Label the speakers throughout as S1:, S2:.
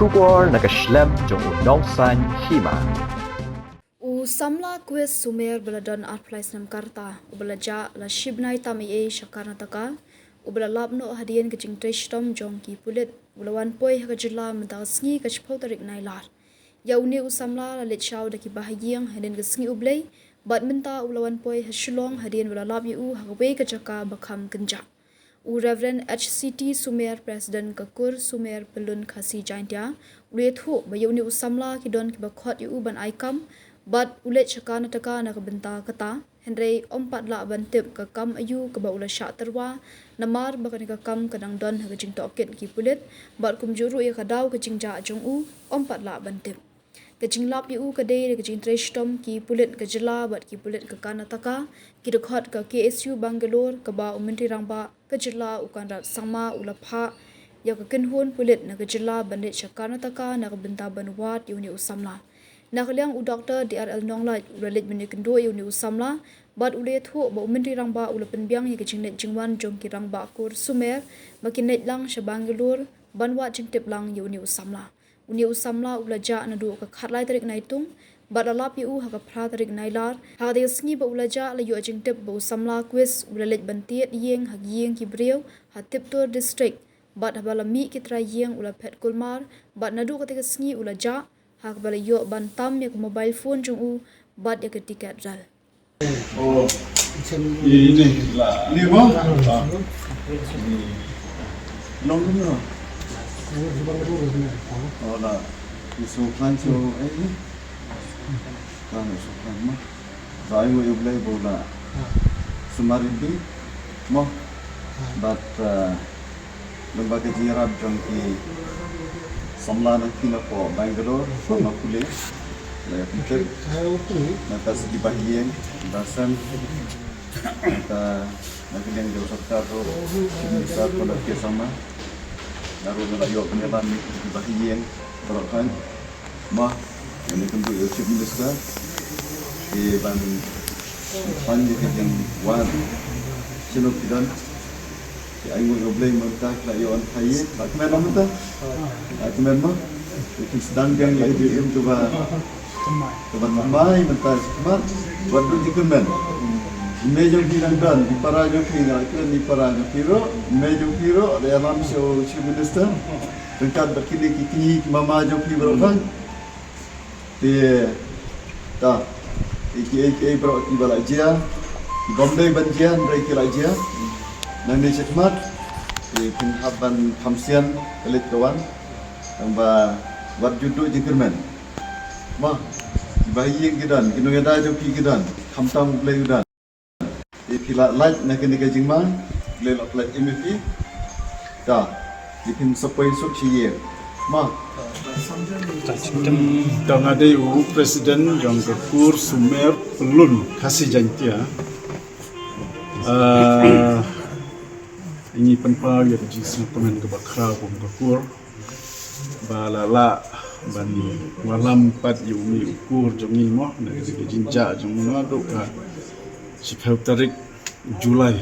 S1: Shubor nakaslem jong unongsan hima.
S2: Samla kues sumer beladon arplais nam karta ubelaja la shibnai tam e shakarnataka ubelalapno hadian kejing trestom jong ki pulit ulawan poi hakajila mentasngi kachpau tarik nailar yauni usamla la lechau daki bahagiang hadin kesngi ublei badminta ulawan poi hashulong hadian belalap yu hakwe kajaka bakam kenja Reverend HCT Sumer President Kakur Sumer Pelun Khasi Jaintia ulethu bayuni usamla kidon kibakhot yu ban aikam But ulet cakana taka nak benta kata Henry ompat la bantip ke kam ayu ke ba ula syak terwa namar bakani ke kam kadang don ke jing toket ki pulit but kumjuru ya kadau ke jing ja jong u ompat la bantip ke jing lap yu ke de ke jing trestom ki pulit ke jela but ki pulit ke kana taka ki dekhot ke KSU Bangalore ke ba umenti rangba ke jela ukan rat sama ula pha ya ke kenhun pulit na ke jela bandit cakana taka nak benta banwat uni usamla Nakaliang Dr. DRL Nongla relit menikendo uni usamla bad ule thu ba umendri rangba ula penbiang ye kejingnet jingwan jong ki rangba kur sumer makinet lang shabangalur banwa jingtip lang uni usamla ula ja nadu ka khatlai tarik naitung bad alap yu ha ka phra tarik nailar ha de sngi ba ula ja la yu jingtip ba usamla quiz ula let bantiet yeng ha yeng ki breu ha tiptor district bad habala mi ki tra yeng ula phet kulmar bad nadu ka sngi ula ja hak bala yo bantam yak mobile phone jung u bad yak tiket ral
S3: oh ini lah ni mo long no oh la isu kan so ni kan so kan mo dai mo yublai bola sumarindi mo but lembaga jirab jongki Samla nakina po Bangalore, sama kulit, saya pikir nanti segi bahagian, dasar, nanti yang jauh serta tu, bisa kalau kita sama, lalu melayu penyelam di bahagian, terapkan, mah, ini tentu Chief Minister, di panjang yang wan, sino kidan. Ay mo goblay magtak la yon hayi bakmen mo ta bakmen mo ikis danggang la idim to ba mamay mentas mat wadu dikumen mejo bilang dan di parajo kina kan di parajo piro mejo piro de alam so chief minister dekat berkini kiki mama jo piro kan de ta iki bro di balajia Bombay banjian break lajia Nani cekmat di pinhaban kamsian elit kawan tambah buat juduk jengkermen mah bayi gidan kinu gada joki gidan kamtam play gidan di pila light nak ni kajingma play light MVP ta di pin sapoi sok ciye mah
S4: tang ada presiden yang Kakur Sumer Pelun Khasi Jaintia ini penpa ya jisna teman ke bakra pun Kakur balala bani walam pat yumi ukur jongi mo na ke jinja jong na do ka sipau tarik Julai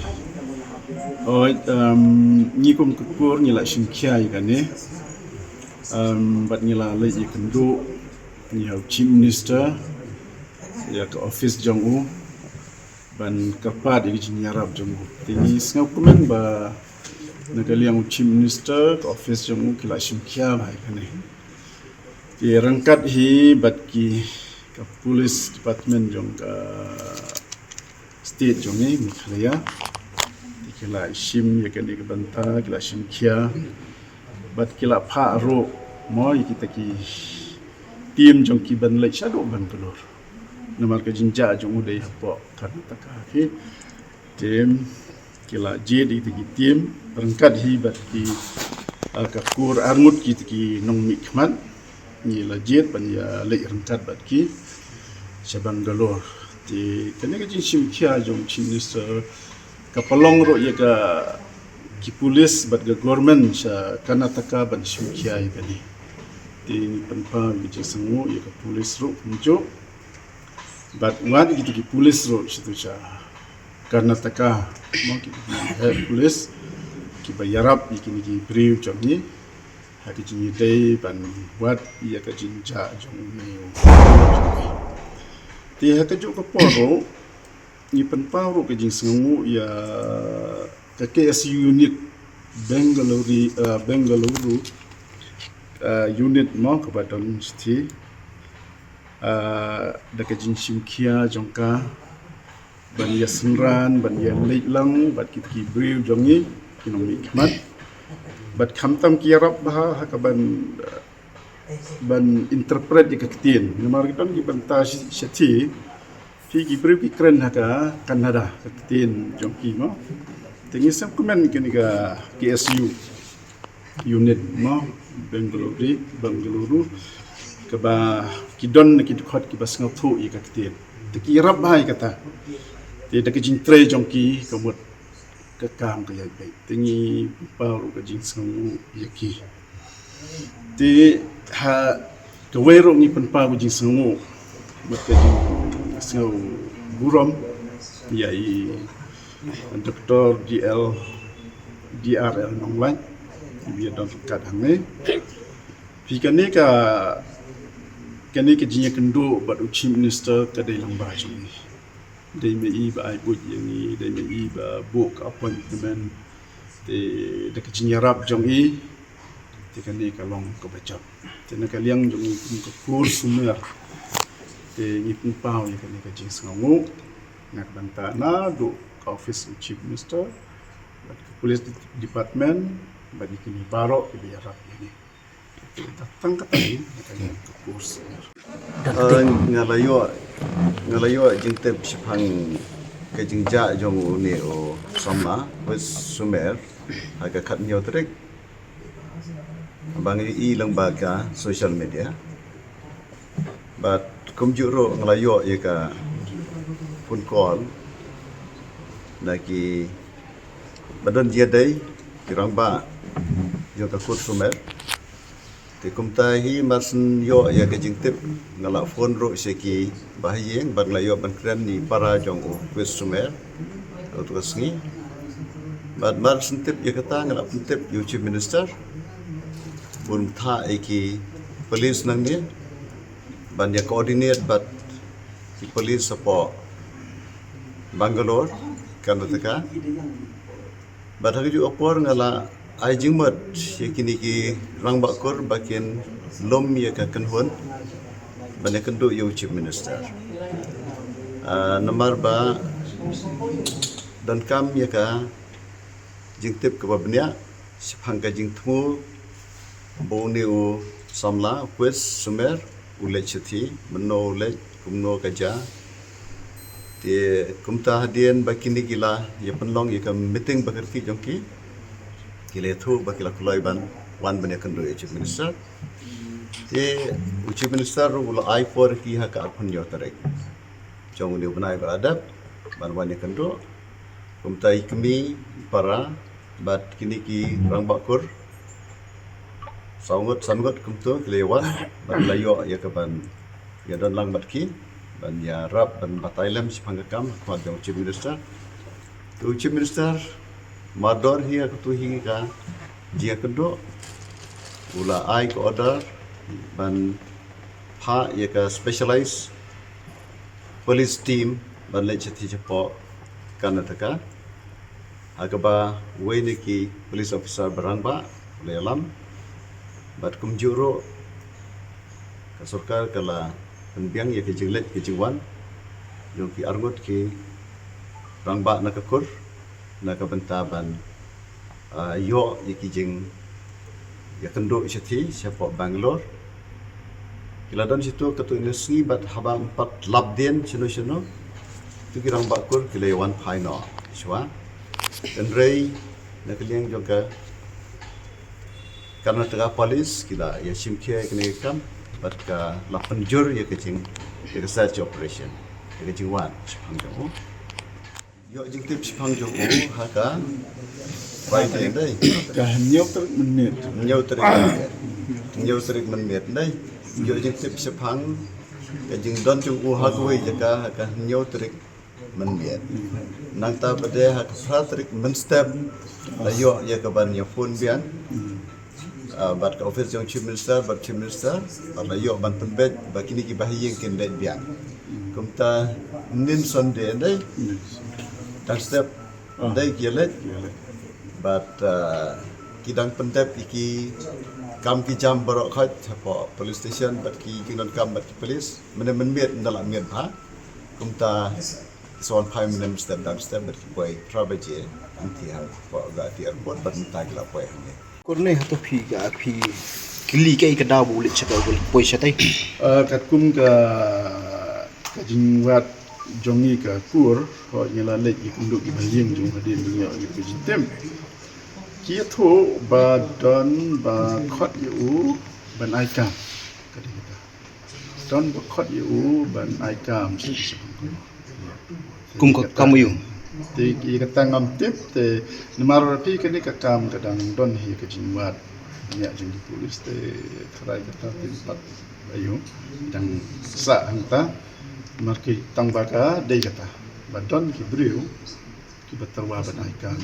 S4: ni kum Kakur ni la simkhia ikane bat ni la le ikendo ni hau chief minister ya ke office jong u ban kapat iki nyarap jong tingi ngau komen ba nakali yang chief minister ke office jong kila simkhia ba kane di rangkat hi bat ki ke police department jong ka state jong ni Meghalaya kila sim ya kane ke banta kila simkhia bat kila pha ro mo kita ki tim jong ki ban lai shadow ban pelur namar ke jinja jong udai hapo Karnataka hi tim kila jadi di tim rangkat hi bat ki Kakur armut ki nong mikmat ni la jet ban ya le rangkat bat ki Shabangalore ti kene ke jin simkhia jong minister kapalong ro ya ka ki police bat ga government sa Karnataka ban simkhia ikani ti penpa ki sangu ya ka police ro punjo But what gitu ki police road situ cha Karnataka mo ki police ki bayarap ki brief jam ni hak jing day ban wat ya ka jing ja jong neu ti hak ju ka poro ni pen paro ka jing sengu ya ka KSU unit Bengaluru unit mo ka badon sti da ka jing simkia jongka ban ya senran ban ya leitlang bat kit ki brief jongi kinong hikmat bat khamtam ki rab bah ka ban interpret di katin nomor kita di banta syati fi ki brief ki kren haka Canada katin jongki mo tingi sam komen kini ka KSU unit mo Bengaluru ka ba kidon ki khot ki bas ngau i ka katin ki rab bah kata ti da ki jing tre jongki kamut ka kam ka yai bai tingi paru ka jing sangu yaki ti ha ka wero ni pen pa jing sangu mat ka jing sangu buram yai Dr. DRL nonglan biar don kat hangne pi kane ka jing kendo bat chief minister ka dai lamba jong dai me i ba ai buj yang ni dai me i ba book appointment de ka jinyarap jong i te kan ni ka long ka bacap te na ka liang jong i ka kur sumer te ni pun pau ni ka jing sangu nak banta na do ka office of chief minister ba police department ba di kini baro ke biarap ni datang ka tadi ka kur sumer
S3: ngalayo jing tep sipang ke jing ja jong ni o sama wes sumer aga khat nyo trek bang i lang baga social media but kumjuro ngalayo ye ka phone call lagi badan dia dai kirang ba yo ka kut sumer ti kumtahi masen yo ya ke jing tip ngala phone ro seki bahayeng ban la yo ban kren ni para jong o kwes sumer tu kasngi ban masen tip ya kata ngala tip yo chief minister bun tha eki police nang ni ban ya coordinate bat ki police support Bangalore Karnataka bat haju opor ngala ai jingmat yakini ki rang bakor bakin lom ya ka kanhon bane kendo yo chief minister nomor ba dan kam ya ka jingtip ka babnya sipang ka jingtmu boneu samla kwes sumer ule chati meno ule kumno ka ja ti kumta hadian bakini gila ya penlong ya ka meeting bakarti jongki kile thu bakila kulai ban wan bane kendo chief minister te chief minister ula I4 ki ha ka apun yo tarek jong ni banai beradab ban wan kendo kumta ikmi para bat kini ki rang bakur sangot kumto kile wan ban layo ya ka ban ya don lang bat ki ban ya rap ban batailam si pangakam kwa jong chief minister tu chief minister mador hi aku tu hi ka dia kendo ula ai ko order ban ha ya ka specialized police team ban le chati chapo Karnataka agaba we ni ki police officer barang ba le alam bat kumjuro ka sarkar kala penbiang ya ke jinglet ke jingwan yung ki arngot ki rangba nakakur nakabentaban yo yakijing yakendo isati siapa Bangalore kiladon situ ketu industri bat haba 4 labdien sino tu kirang bakur kilewan phaino swa enrei nakaliang joka Karnataka police kila ya simkia kene kam bat ka lapanjur ya kecing ya search operation ya kecing wan sipang yo jing tip sipang jo ha ka right dai
S4: ka nyau ter menit
S3: nyau terik menit dai yo jing tip sipang ka jing don ju ha ko ja ka nyau terik menit nang ta bade ha ka terik men step la yo ya ka ban ya phone bian bat ka office jong chief minister bat chief minister bat la yo ban penbet ba kini ki bahiyeng ken det biang kumta nin sonde ndai dan step ndai kielet but kidang pendep iki kam ki jam barok khat po police station but ki kinon kam but police men miet dalam miet pha kumta son phai men step dan step but ki boy trabaje anti ha po ga ti airport but ta gila boy ne
S5: korne hato phi kili kai ka daw bulit chaka bul poi chatai
S4: kat kum ka jingwat jongi ka kur ho nyala le ki kunduk ki baling jong hadin dunia ki jitem kia tho ba don ba khot yu ban ai kam kadi kita don ba khot yu ban ai kam
S5: kum ka kamu yu
S4: te ki ka tangam tip te namar pi kani ka kam kadang don hi ka jingwat ya jing di polis te try kata tempat ayo dan sa hanta marki tang baga dei kata badon ki briu ki batarwa banai kan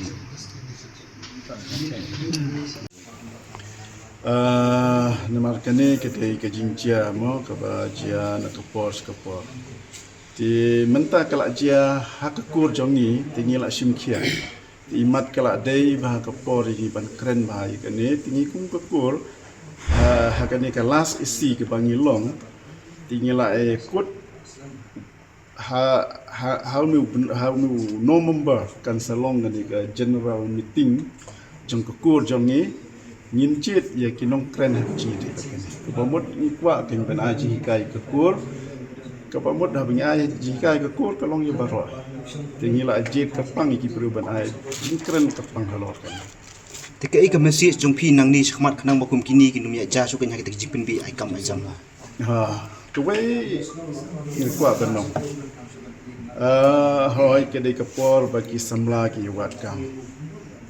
S4: namar kani kedai ke jingjia mo ka ba jia na kapor skapor ti menta kala jia hakakur jongi tingi la simkhia imat kala dei bah kapor ini ban keren bah ikane tingi kum kapur hakane ka last isi ke bangilong tingi la kut how no member kan salong ni ka general meeting jong kapur jongi ngin chit ya kinong keren ji de kane kapamot ni kwa ken ban aji kai kapur kapamot dah bengai ji kai kapur kalong ya baro tingi la jit kapang iki perubahan ai keren kapang halor kan
S5: tika ika masih jong phi nang ni khmat khnang bakum kini ki numya ja su kan ha kita jipin bi ai kam ai jam
S4: ha kawai ni kwa benong hoi kedai kapor bagi samla ki wat kam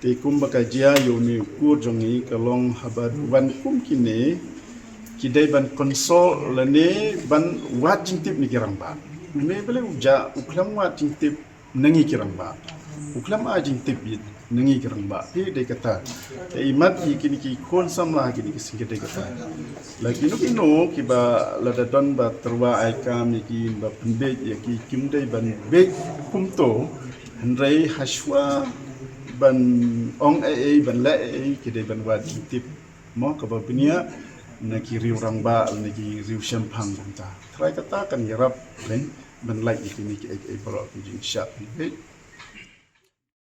S4: ti kum bakajia yo ni kur jongi kalong habat wan kum kini kidai ban konsol lane ban wat jingtip ni kirang ba me bele uja uklam wat jingtip nangi kirang ba uklam a jingtip nangi kirang ba ti de kata imat kini ki kon samla kini ki sing de kata lagi no kino ki ba lada don ba terwa ai kam ni ki ba pembe ya ki kim dai ban be kumto handrai hashwa ban ong ai ban la ai ki dai ban wat jingtip mo ka ba punya na ki riu rang ba na ki riu champagne banta try kata kan yarap len ban like ini ki ai pro ki jing shat ni